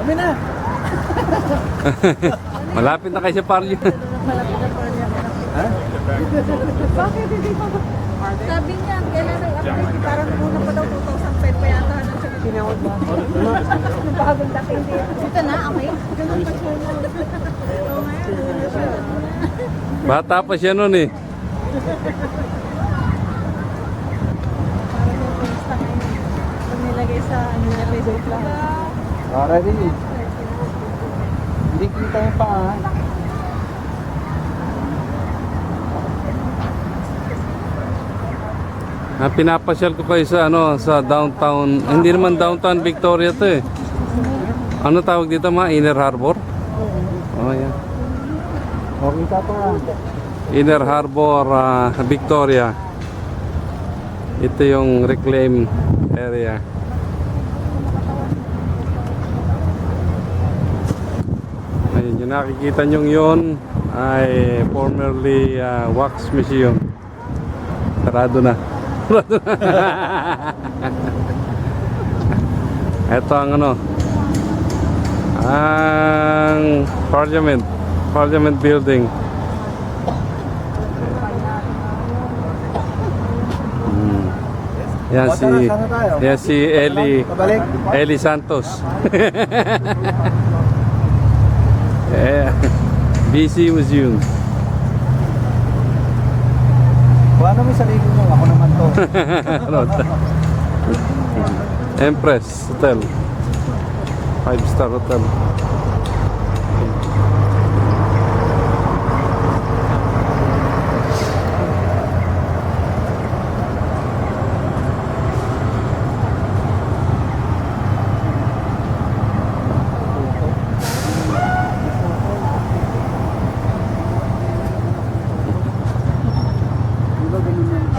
Kami na. Malapit na kayo sa paryo. Malapit na po niya. Ha? Bakit hindi pa? Sabi niya, kailan nag-update? Parang muna pa daw 2005 pa yata. Tinawag ba? Bagong dating dito. Ito na, okay? Ganun pa siya. Oo nga, ganun na siya. Bata pa siya nun eh. Parang yung kumusta ngayon. Pag nilagay sa ano na result lang. Ready? Hindi kita yung paa. Pinapasyal ko kayo sa ano sa downtown. Hindi naman downtown Victoria 'to eh. Ano tawag dito mga Inner Harbor? Oh, yan. Okay ka pa. Inner Harbor Victoria. Ito yung reclaim area. Ayun, yung nakikita nyo yun ay formerly wax museum. Sarado na. Ito ang ano, ang Parliament building. Yan si Eli Santos. BC Museum. Kuha naman sa ligo mo. Ako naman to. Empress Hotel. 5-star hotel. Di ba ganun yung